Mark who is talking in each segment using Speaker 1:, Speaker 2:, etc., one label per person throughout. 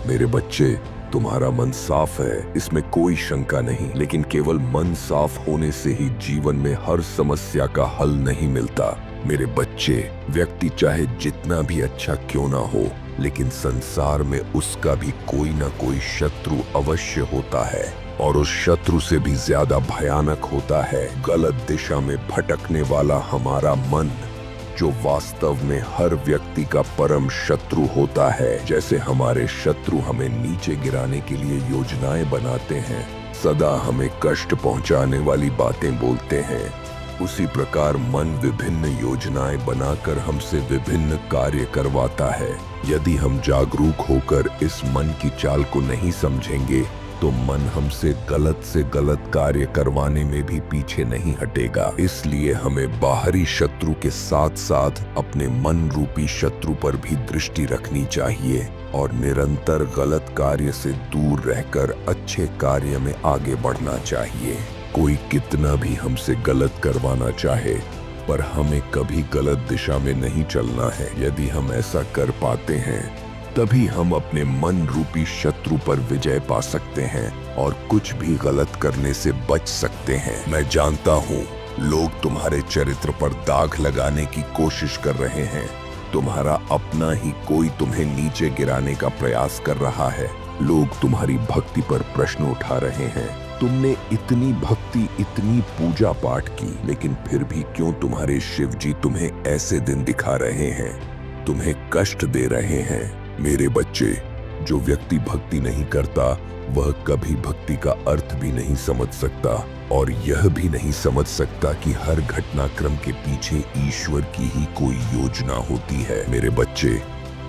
Speaker 1: मेरे बच्चे, तुम्हारा मन साफ है, इसमें कोई शंका नहीं। लेकिन केवल मन साफ होने से ही जीवन में हर समस्या का हल नहीं मिलता। मेरे बच्चे, व्यक्ति चाहे जितना भी अच्छा क्यों ना हो, लेकिन संसार में उसका भी कोई ना कोई शत्रु अवश्य होता है। और उस शत्रु से भी ज्यादा भयानक होता है गलत दिशा में भटकने वाला हमारा मन, जो वास्तव में हर व्यक्ति का परम शत्रु होता है। जैसे हमारे शत्रु हमें नीचे गिराने के लिए योजनाएं बनाते हैं, सदा हमें कष्ट पहुंचाने वाली बातें बोलते हैं, उसी प्रकार मन विभिन्न योजनाएं बनाकर हमसे विभिन्न कार्य करवाता है। यदि हम जागरूक होकर इस मन की चाल को नहीं समझेंगे तो मन हमसे से गलत कार्य करवाने में भी पीछे नहीं हटेगा। इसलिए हमें बाहरी शत्रु के साथ साथ अपने मन रूपी शत्रु पर भी दृष्टि रखनी चाहिए और निरंतर गलत कार्य से दूर रहकर अच्छे कार्य में आगे बढ़ना चाहिए। कोई कितना भी हमसे गलत करवाना चाहे, पर हमें कभी गलत दिशा में नहीं चलना है। यदि हम ऐसा कर पाते हैं तभी हम अपने मन रूपी शत्रु पर विजय पा सकते हैं और कुछ भी गलत करने से बच सकते हैं। मैं जानता हूँ लोग तुम्हारे चरित्र पर दाग लगाने की कोशिश कर रहे हैं। तुम्हारा अपना ही कोई तुम्हें नीचे गिराने का प्रयास कर रहा है। लोग तुम्हारी भक्ति पर प्रश्न उठा रहे हैं। तुमने इतनी भक्ति, इतनी पूजा पाठ की, लेकिन फिर भी क्यों तुम्हारे शिव जी तुम्हें ऐसे दिन दिखा रहे हैं, तुम्हें कष्ट दे रहे हैं। मेरे बच्चे, जो व्यक्ति भक्ति नहीं करता वह कभी भक्ति का अर्थ भी नहीं समझ सकता और यह भी नहीं समझ सकता कि हर घटनाक्रम के पीछे ईश्वर की ही कोई योजना होती है। मेरे बच्चे,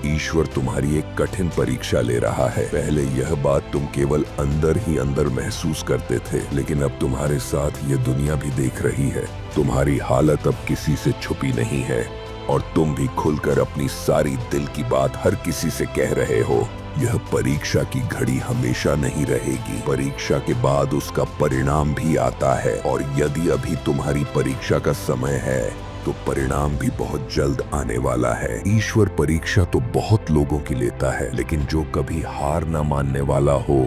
Speaker 1: ईश्वर तुम्हारी एक कठिन परीक्षा ले रहा है। पहले यह बात तुम केवल अंदर ही अंदर महसूस करते थे, लेकिन अब तुम्हारे साथ ये दुनिया भी देख रही है। तुम्हारी हालत अब किसी से छुपी नहीं है और तुम भी खुलकर अपनी सारी दिल की बात हर किसी से कह रहे हो। यह परीक्षा की घड़ी हमेशा नहीं रहेगी। परीक्षा के बाद उसका परिणाम भी आता है और यदि अभी तुम्हारी परीक्षा का समय है तो परिणाम भी बहुत जल्द आने वाला है। ईश्वर परीक्षा तो बहुत लोगों की लेता है, लेकिन जो कभी हार न मानने वाला हो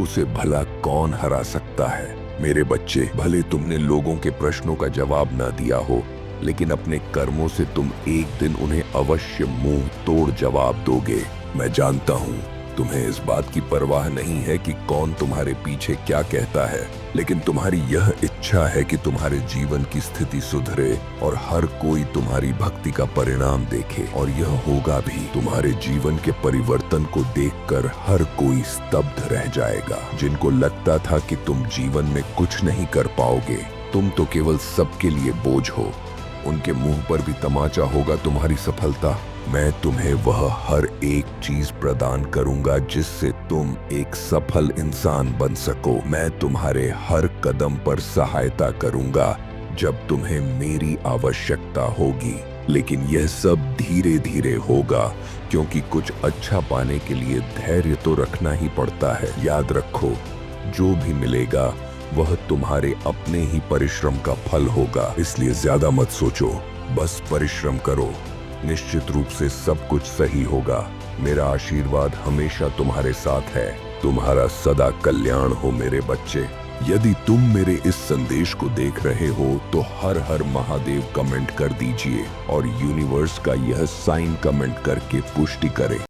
Speaker 1: उसे भला कौन हरा सकता है। मेरे बच्चे, भले तुमने लोगों के प्रश्नों का जवाब न दिया हो, लेकिन अपने कर्मों से तुम एक दिन उन्हें अवश्य मुंह तोड़ जवाब दोगे। मैं जानता हूँ तुम्हें इस बात की परवाह नहीं है कि कौन तुम्हारे पीछे क्या कहता है, लेकिन तुम्हारी यह इच्छा है कि तुम्हारे जीवन की स्थिति सुधरे और हर कोई तुम्हारी भक्ति का परिणाम देखे। और यह होगा भी। तुम्हारे जीवन के परिवर्तन को देखकर हर कोई स्तब्ध रह जाएगा। जिनको लगता था कि तुम जीवन में कुछ नहीं कर पाओगे, तुम तो केवल सबके लिए बोझ हो, उनके मुंह पर भी तमाचा होगा तुम्हारी सफलता। मैं तुम्हें वह हर एक चीज प्रदान करूंगा जिससे तुम एक सफल इंसान बन सको। मैं तुम्हारे हर कदम पर सहायता करूंगा जब तुम्हें मेरी आवश्यकता होगी। लेकिन यह सब धीरे धीरे होगा, क्योंकि कुछ अच्छा पाने के लिए धैर्य तो रखना ही पड़ता है। याद रखो, जो भी मिलेगा वह तुम्हारे अपने ही परिश्रम का फल होगा। इसलिए ज्यादा मत सोचो, बस परिश्रम करो। निश्चित रूप से सब कुछ सही होगा। मेरा आशीर्वाद हमेशा तुम्हारे साथ है। तुम्हारा सदा कल्याण हो मेरे बच्चे। यदि तुम मेरे इस संदेश को देख रहे हो तो हर हर महादेव कमेंट कर दीजिए और यूनिवर्स का यह साइन कमेंट करके पुष्टि करें।